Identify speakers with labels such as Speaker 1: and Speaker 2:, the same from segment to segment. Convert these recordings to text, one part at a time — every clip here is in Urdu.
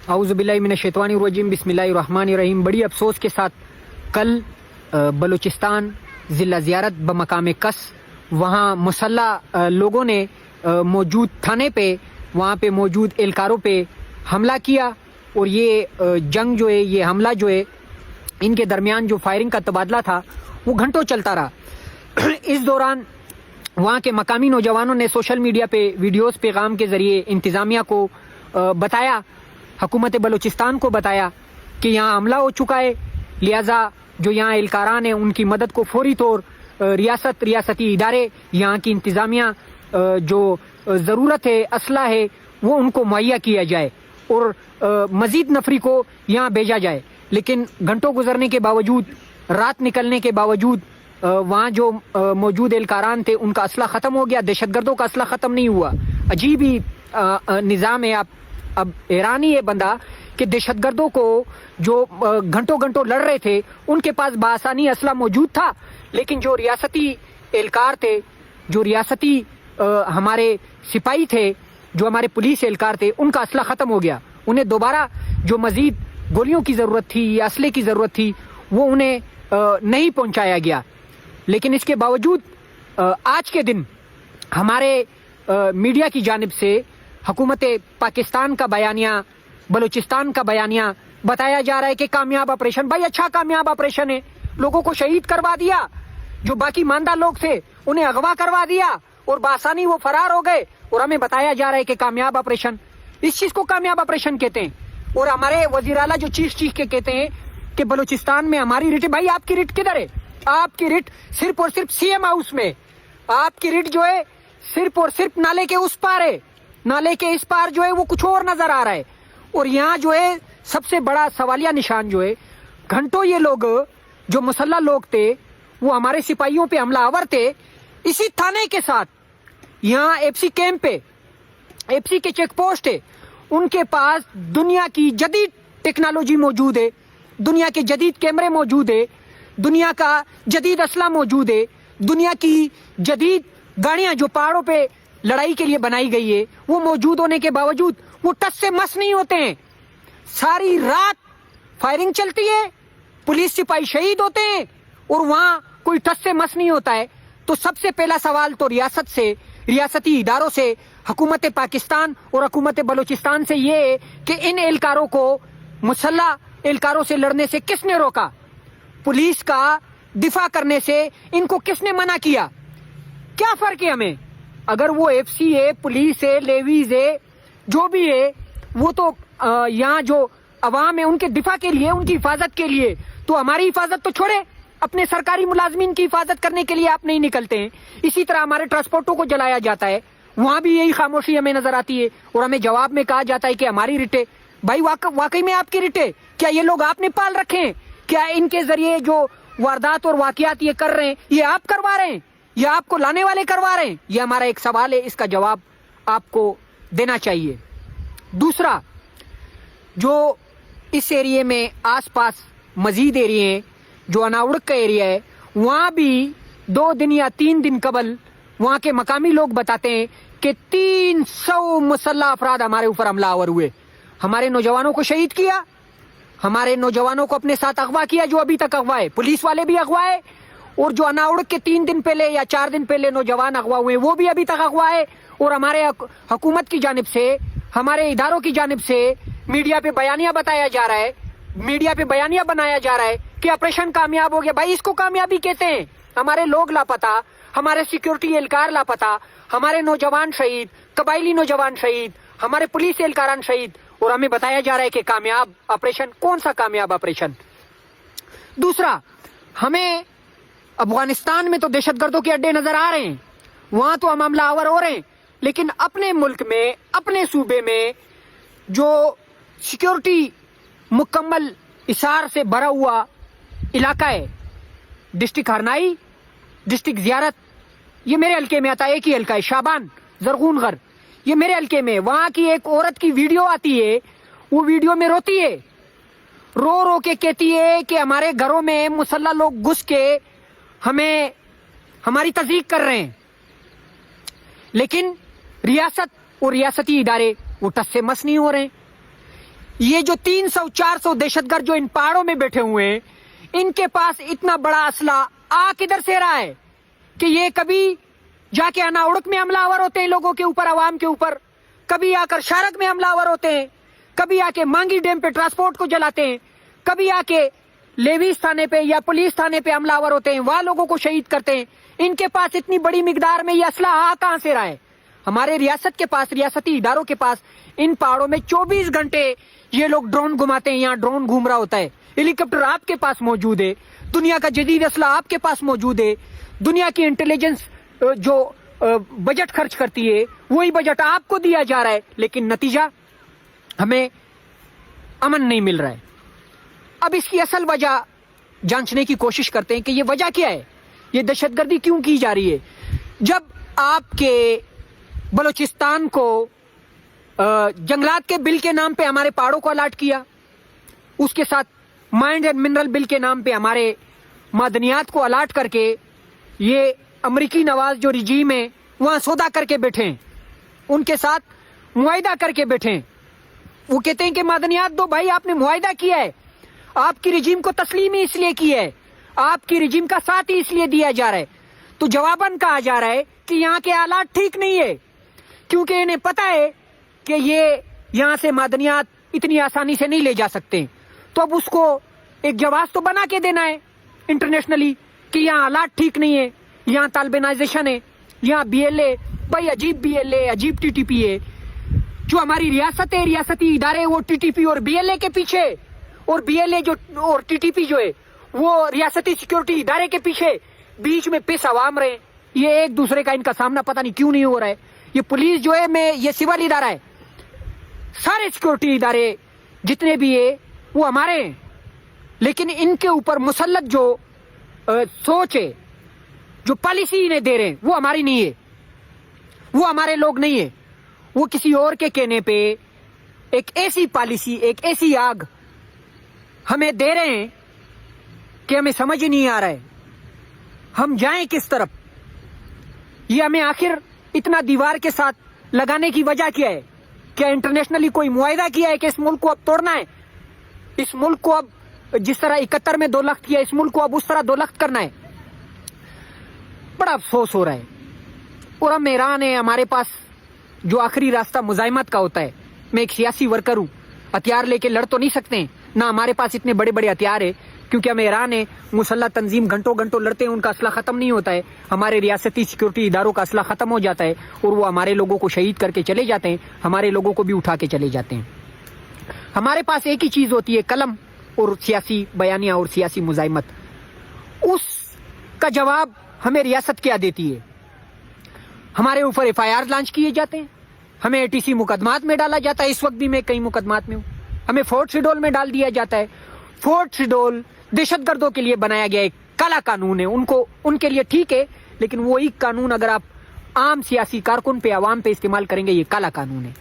Speaker 1: اعوذ باللہ من الشیطان الرجیم، بسم اللہ الرحمن الرحیم۔ بڑی افسوس کے ساتھ کل بلوچستان ضلع زیارت بمقام کس، وہاں مسلح لوگوں نے موجود تھانے پہ، وہاں پہ موجود اہلکاروں پہ حملہ کیا، اور یہ جنگ جو ہے، یہ حملہ جو ہے، ان کے درمیان جو فائرنگ کا تبادلہ تھا وہ گھنٹوں چلتا رہا۔ اس دوران وہاں کے مقامی نوجوانوں نے سوشل میڈیا پہ ویڈیوز پیغام کے ذریعے انتظامیہ کو بتایا، حکومت بلوچستان کو بتایا کہ یہاں حملہ ہو چکا ہے، لہٰذا جو یہاں اہلکاران ہیں ان کی مدد کو فوری طور ریاستی ادارے، یہاں کی انتظامیہ جو ضرورت ہے، اسلحہ ہے، وہ ان کو مہیا کیا جائے اور مزید نفری کو یہاں بھیجا جائے۔ لیکن گھنٹوں گزرنے کے باوجود، رات نکلنے کے باوجود، وہاں جو موجود اہلکاران تھے ان کا اسلحہ ختم ہو گیا، دہشت گردوں کا اسلحہ ختم نہیں ہوا۔ عجیب ہی نظام ہے۔ اب حیرانی ہے بندہ کہ دہشت گردوں کو جو گھنٹوں گھنٹوں لڑ رہے تھے ان کے پاس بآسانی اسلحہ موجود تھا، لیکن جو ریاستی اہلکار تھے، جو ریاستی ہمارے سپاہی تھے، جو ہمارے پولیس اہلکار تھے، ان کا اسلحہ ختم ہو گیا۔ انہیں دوبارہ جو مزید گولیوں کی ضرورت تھی یا اسلحے کی ضرورت تھی وہ انہیں نہیں پہنچایا گیا۔ لیکن اس کے باوجود آج کے دن ہمارے میڈیا کی جانب سے حکومت پاکستان کا بیانیہ، بلوچستان کا بیانیہ بتایا جا رہا ہے کہ کامیاب آپریشن۔ بھائی اچھا کامیاب آپریشن ہے، لوگوں کو شہید کروا دیا، جو باقی ماندہ لوگ تھے انہیں اغوا کروا دیا اور بآسانی وہ فرار ہو گئے، اور ہمیں بتایا جا رہا ہے کہ کامیاب آپریشن۔ اس چیز کو کامیاب آپریشن کہتے ہیں۔ اور ہمارے وزیر اعلیٰ جو چیخ کے کہتے ہیں کہ بلوچستان میں ہماری ریٹ ہے۔ بھائی آپ کی ریٹ کدھر ہے؟ آپ کی ریٹ صرف اور صرف سی ایم ہاؤس میں، آپ کی ریٹ جو ہے صرف اور صرف نالے کے اس پار ہے، نالے کے اس پار جو ہے وہ کچھ اور نظر آ رہا ہے۔ اور یہاں جو ہے سب سے بڑا سوالیہ نشان جو ہے، گھنٹوں یہ لوگ جو مسلح لوگ تھے وہ ہمارے سپاہیوں پہ حملہ آور تھے، اسی تھانے کے ساتھ یہاں ایف سی کیمپ پہ، ایف سی کے چیک پوسٹ ہے، ان کے پاس دنیا کی جدید ٹیکنالوجی موجود ہے، دنیا کے جدید کیمرے موجود ہے، دنیا کا جدید اسلحہ موجود ہے، دنیا کی جدید گاڑیاں جو پہاڑوں پہ لڑائی کے لیے بنائی گئی ہے وہ موجود ہونے کے باوجود وہ ٹس سے مس نہیں ہوتے ہیں۔ ساری رات فائرنگ چلتی ہے، پولیس سپاہی شہید ہوتے ہیں، اور وہاں کوئی ٹس سے مس نہیں ہوتا ہے۔ تو سب سے پہلا سوال تو ریاست سے، ریاستی اداروں سے، حکومت پاکستان اور حکومت بلوچستان سے یہ ہے کہ ان اہلکاروں کو، مسلح اہلکاروں سے لڑنے سے کس نے روکا؟ پولیس کا دفاع کرنے سے ان کو کس نے منع کیا؟ کیا فرق ہے ہمیں؟ اگر وہ ایف سی ہے، پولیس ہے، لیویز ہے، جو بھی ہے، وہ تو یہاں جو عوام ہے ان کے دفاع کے لیے، ان کی حفاظت کے لیے، تو ہماری حفاظت تو چھوڑے، اپنے سرکاری ملازمین کی حفاظت کرنے کے لیے آپ نہیں نکلتے ہیں۔ اسی طرح ہمارے ٹرانسپورٹوں کو جلایا جاتا ہے، وہاں بھی یہی خاموشی ہمیں نظر آتی ہے، اور ہمیں جواب میں کہا جاتا ہے کہ ہماری ریٹیں۔ بھائی واقعی میں آپ کی ریٹیں کیا یہ لوگ آپ نے پال رکھے ہیں؟ کیا ان کے ذریعے جو واردات اور واقعات یہ کر رہے ہیں یہ آپ کروا رہے ہیں یا آپ کو لانے والے کروا رہے ہیں؟ یہ ہمارا ایک سوال ہے، اس کا جواب آپ کو دینا چاہیے۔ دوسرا، جو اس ایریے میں آس پاس مزید ایریے ہیں، جو اناوڑک کا ایریا ہے، وہاں بھی 2 دن یا 3 دن قبل وہاں کے مقامی لوگ بتاتے ہیں کہ 300 مسلح افراد ہمارے اوپر حملہ آور ہوئے، ہمارے نوجوانوں کو شہید کیا، ہمارے نوجوانوں کو اپنے ساتھ اغوا کیا، جو ابھی تک اغوا ہے، پولیس والے بھی اغوا ہے، اور جو اناوڑک کے 3 دن پہلے یا 4 دن پہلے نوجوان اغوا ہوئے وہ بھی ابھی تک اغوا ہے۔ اور ہمارے حکومت کی جانب سے، ہمارے اداروں کی جانب سے میڈیا پہ بیانیہ بتایا جا رہا ہے، میڈیا پہ بیانیہ بنایا جا رہا ہے کہ آپریشن کامیاب ہو گیا۔ بھائی اس کو کامیابی کہتے ہیں؟ ہمارے لوگ لاپتہ، ہمارے سیکیورٹی اہلکار لاپتہ، ہمارے نوجوان شہید، قبائلی نوجوان شہید، ہمارے پولیس اہلکاران شہید، اور ہمیں بتایا جا رہا ہے کہ کامیاب آپریشن۔ کون سا کامیاب آپریشن؟ دوسرا، ہمیں افغانستان میں تو دہشت گردوں کے اڈے نظر آ رہے ہیں، وہاں تو ہم حملہ آور ہو رہے ہیں، لیکن اپنے ملک میں، اپنے صوبے میں جو سیکیورٹی مکمل اثار سے بھرا ہوا علاقہ ہے، ڈسٹرکٹ ہرنائی، ڈسٹرکٹ زیارت، یہ میرے حلقے میں آتا ہے، ایک ہی حلقہ ہے، شابان زرغون غر، یہ میرے حلقے میں۔ وہاں کی ایک عورت کی ویڈیو آتی ہے، وہ ویڈیو میں روتی ہے، رو رو کے کہتی ہے کہ ہمارے گھروں میں مسلح لوگ گھس کے ہمیں، ہماری تضییق کر رہے ہیں، لیکن ریاست اور ریاستی ادارے وہ ٹس سے مس نہیں ہو رہے ہیں۔ یہ جو 300-400 دہشت گرد جو ان پہاڑوں میں بیٹھے ہوئے ہیں، ان کے پاس اتنا بڑا اسلحہ آ کدھر سے رہا ہے کہ یہ کبھی جا کے انا اڑک میں حملہ آور ہوتے ہیں لوگوں کے اوپر، عوام کے اوپر، کبھی آ کر شارک میں حملہ آور ہوتے ہیں، کبھی آ کے مانگی ڈیم پہ ٹرانسپورٹ کو جلاتے ہیں، کبھی آ کے لیویز تھانے پہ یا پولیس تھانے پہ حملہ آور ہوتے ہیں، وہاں لوگوں کو شہید کرتے ہیں۔ ان کے پاس اتنی بڑی مقدار میں یہ اسلحہ آ کہاں سے رہا ہے؟ ہمارے ریاست کے پاس، ریاستی اداروں کے پاس ان پہاڑوں میں 24 گھنٹے یہ لوگ ڈرون گھماتے ہیں، یہاں ڈرون گھوم رہا ہوتا ہے، ہیلی کاپٹر آپ کے پاس موجود ہے، دنیا کا جدید اسلحہ آپ کے پاس موجود ہے، دنیا کی انٹیلیجنس جو بجٹ خرچ کرتی ہے وہی بجٹ آپ کو دیا جا رہا ہے، لیکن نتیجہ ہمیں امن نہیں مل رہا ہے۔ اب اس کی اصل وجہ جانچنے کی کوشش کرتے ہیں کہ یہ وجہ کیا ہے، یہ دہشت گردی کیوں کی جا رہی ہے۔ جب آپ کے بلوچستان کو جنگلات کے بل کے نام پہ ہمارے پہاڑوں کو الاٹ کیا، اس کے ساتھ مائنڈ اینڈ منرل بل کے نام پہ ہمارے معدنیات کو الاٹ کر کے یہ امریکی نواز جو رجیم ہے وہاں سودا کر کے بیٹھے ہیں، ان کے ساتھ معاہدہ کر کے بیٹھے ہیں۔ وہ کہتے ہیں کہ معدنیات دو بھائی، آپ نے معاہدہ کیا ہے، آپ کی رجیم کو تسلیم ہی اس لیے کی ہے، آپ کی رجیم کا ساتھ ہی اس لیے دیا جا رہا ہے، تو جواباً کہا جا رہا ہے کہ یہاں کے حالات ٹھیک نہیں ہے، کیونکہ انہیں پتا ہے کہ یہ یہاں سے معدنیات اتنی آسانی سے نہیں لے جا سکتے، تو اب اس کو ایک جواز تو بنا کے دینا ہے انٹرنیشنلی کہ یہاں حالات ٹھیک نہیں ہے، یہاں طالبانائزیشن ہے، یہاں بی ایل اے، بھائی عجیب بی ایل اے، عجیب ٹی ٹی پی ہے، جو ہماری ریاست ہے، ریاستی ادارے وہ ٹی ٹی پی اور بی ایل اے کے پیچھے، اور بی ایل اے جو اور ٹی ٹی پی جو ہے وہ ریاستی سیکورٹی ادارے کے پیچھے، بیچ میں پیس عوام رہے، یہ ایک دوسرے کا ان کا سامنا پتہ نہیں کیوں نہیں ہو رہا ہے۔ یہ پولیس جو ہے میں یہ سول ادارہ ہے، سارے سیکورٹی ادارے جتنے بھی ہے وہ ہمارے ہیں، لیکن ان کے اوپر مسلط جو سوچ ہے، جو پالیسی انہیں دے رہے ہیں وہ ہماری نہیں ہے، وہ ہمارے لوگ نہیں ہے، وہ کسی اور کے کہنے پہ ایک ایسی پالیسی، ایک ایسی آگ ہمیں دے رہے ہیں کہ ہمیں سمجھ ہی نہیں آ رہا ہے ہم جائیں کس طرف۔ یہ ہمیں آخر اتنا دیوار کے ساتھ لگانے کی وجہ کیا ہے؟ کیا انٹرنیشنلی کوئی معاہدہ کیا ہے کہ اس ملک کو اب توڑنا ہے، اس ملک کو اب جس طرح 71 میں 2 لخت کیا، اس ملک کو اب اس طرح 2 لخت کرنا ہے؟ بڑا افسوس ہو رہا ہے۔ اور ہم ایران ہے، ہمارے پاس جو آخری راستہ مزاحمت کا ہوتا ہے، میں ایک سیاسی ورکر ہوں، ہتھیار لے کے لڑ تو نہیں سکتے ہیں، نہ ہمارے پاس اتنے بڑے بڑے ہتھیار ہیں، کیونکہ ہم ایران ہے، مسلح تنظیم گھنٹوں گھنٹوں لڑتے ہیں، ان کا اسلحہ ختم نہیں ہوتا ہے، ہمارے ریاستی سیکورٹی اداروں کا اسلحہ ختم ہو جاتا ہے اور وہ ہمارے لوگوں کو شہید کر کے چلے جاتے ہیں، ہمارے لوگوں کو بھی اٹھا کے چلے جاتے ہیں۔ ہمارے پاس ایک ہی چیز ہوتی ہے، قلم اور سیاسی بیانیہ اور سیاسی مزاحمت۔ اس کا جواب ہمیں ریاست کیا دیتی ہے؟ ہمارے اوپر ایف آئی آر لانچ کیے جاتے ہیں، ہمیں اے ٹی سی مقدمات میں ڈالا جاتا ہے، اس وقت بھی میں کئی مقدمات میں ہوں، ہمیں فورٹ شیڈول میں ڈال دیا جاتا ہے۔ فورٹ شیڈول دہشت گردوں کے لیے بنایا گیا ایک کالا قانون ہے، ان کے لیے ٹھیک ہے، لیکن وہی قانون اگر آپ عام سیاسی کارکن پہ، عوام پہ استعمال کریں گے، یہ کالا قانون ہے۔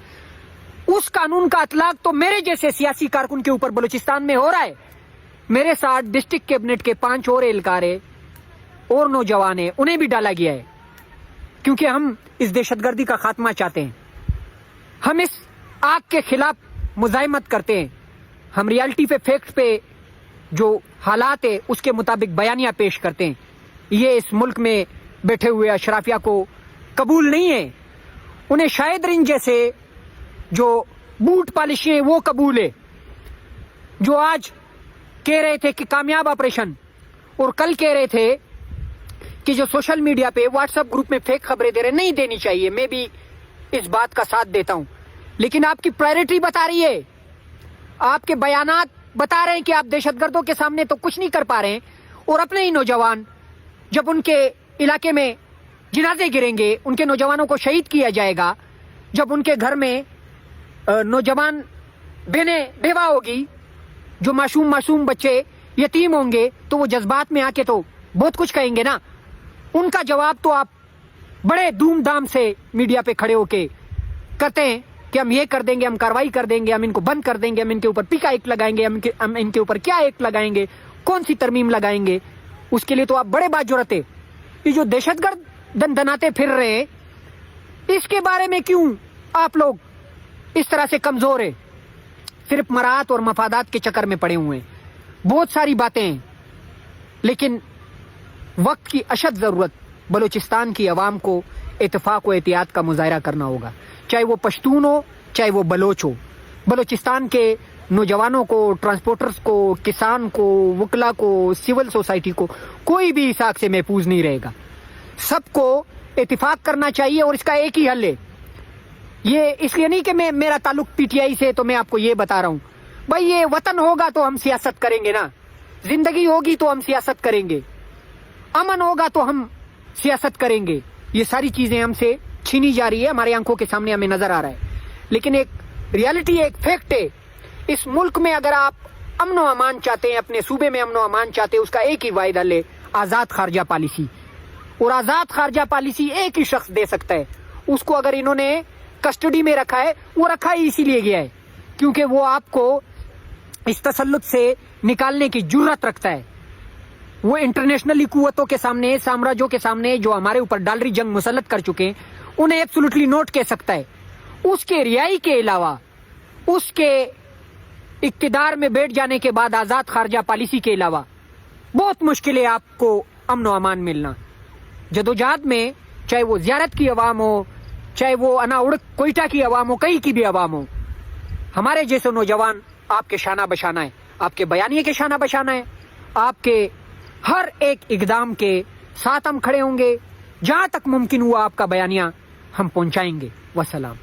Speaker 1: اس قانون کا اطلاق تو میرے جیسے سیاسی کارکن کے اوپر بلوچستان میں ہو رہا ہے، میرے ساتھ ڈسٹرکٹ کیبنٹ کے 5 اور اہلکار ہیں اور نوجوان ہیں، انہیں بھی ڈالا گیا ہے، کیونکہ ہم اس دہشت گردی کا خاتمہ چاہتے ہیں، ہم اس آگ کے خلاف مزاحمت کرتے ہیں، ہم ریالٹی پہ، فیکٹ پہ جو حالات ہے اس کے مطابق بیانیہ پیش کرتے ہیں۔ یہ اس ملک میں بیٹھے ہوئے اشرافیہ کو قبول نہیں ہے، انہیں شاہد رنج جیسے جو بوٹ پالشیں وہ قبول ہے، جو آج کہہ رہے تھے کہ کامیاب آپریشن، اور کل کہہ رہے تھے کہ جو سوشل میڈیا پہ واٹس ایپ گروپ میں فیک خبریں دے رہے نہیں دینی چاہیے، میں بھی اس بات کا ساتھ دیتا ہوں، لیکن آپ کی پرائرٹی بتا رہی ہے، آپ کے بیانات بتا رہے ہیں کہ آپ دہشت گردوں کے سامنے تو کچھ نہیں کر پا رہے ہیں، اور اپنے ہی نوجوان جب ان کے علاقے میں جنازے گریں گے، ان کے نوجوانوں کو شہید کیا جائے گا، جب ان کے گھر میں نوجوان بہنیں بیوہ ہوگی، جو معصوم بچے یتیم ہوں گے، تو وہ جذبات میں آ کے تو بہت کچھ کہیں گے نا۔ ان کا جواب تو آپ بڑے دھوم دھام سے میڈیا پہ کھڑے ہو کے کرتے ہیں کہ ہم یہ کر دیں گے، ہم کاروائی کر دیں گے، ہم ان کو بند کر دیں گے، ہم ان کے اوپر پیکا ایکٹ لگائیں گے، ہم ان کے اوپر کیا ایکٹ لگائیں گے، کون سی ترمیم لگائیں گے، اس کے لیے تو آپ بڑے باجرت ہیں۔ یہ جو دہشت گرد دندناتے پھر رہے ہیں، اس کے بارے میں کیوں آپ لوگ اس طرح سے کمزور ہیں؟ صرف مراعات اور مفادات کے چکر میں پڑے ہوئے ہیں. بہت ساری باتیں ہیں لیکن وقت کی اشد ضرورت. بلوچستان کی عوام کو اتفاق و احتیاط کا مظاہرہ کرنا ہوگا, چاہے وہ پشتون ہو چاہے وہ بلوچ ہو. بلوچستان کے نوجوانوں کو, ٹرانسپورٹرز کو, کسان کو, وکلا کو, سول سوسائٹی کو کوئی بھی اس آگ سے محفوظ نہیں رہے گا. سب کو اتفاق کرنا چاہیے اور اس کا ایک ہی حل ہے. یہ اس لیے نہیں کہ میرا تعلق پی ٹی آئی سے تو میں آپ کو یہ بتا رہا ہوں. بھائی یہ وطن ہوگا تو ہم سیاست کریں گے نا, زندگی ہوگی تو ہم سیاست کریں گے, امن ہوگا تو ہم سیاست کریں گے. یہ ساری چیزیں ہم سے چھینی جا رہی ہے, ہمارے آنکھوں کے سامنے ہمیں نظر آ رہا ہے. لیکن ایک ریالٹی ہے, ایک فیکٹ ہے, اس ملک میں اگر آپ امن و امان چاہتے ہیں, اپنے صوبے میں امن و امان چاہتے ہیں, اس کا ایک ہی واحد حل ہے آزاد خارجہ پالیسی. اور آزاد خارجہ پالیسی ایک ہی شخص دے سکتا ہے. اس کو اگر انہوں نے کسٹڈی میں رکھا ہے, وہ رکھا ہی اسی لیے گیا ہے کیونکہ وہ آپ کو اس تسلط سے نکالنے کی جرات رکھتا ہے. وہ انٹرنیشنلی قوتوں کے سامنے, سامراجوں کے سامنے جو ہمارے اوپر ڈالری جنگ مسلط کر چکے ہیں, انہیں ایبسولوٹلی نوٹ کہہ سکتا ہے. اس کے رہائی کے علاوہ, اس کے اقتدار میں بیٹھ جانے کے بعد آزاد خارجہ پالیسی کے علاوہ بہت مشکل ہے آپ کو امن و امان ملنا. جدوجہد میں چاہے وہ زیارت کی عوام ہو, چاہے وہ انا اڑک کوئٹہ کی عوام ہو, کہیں کی بھی عوام ہو, ہمارے جیسے نوجوان آپ کے شانہ بشانہ ہے, آپ کے بیانیے کے شانہ بشانہ ہے. آپ کے ہر ایک اقدام کے ساتھ ہم کھڑے ہوں گے. جہاں تک ممکن ہوا آپ کا بیانیہ ہم پہنچائیں گے. والسلام.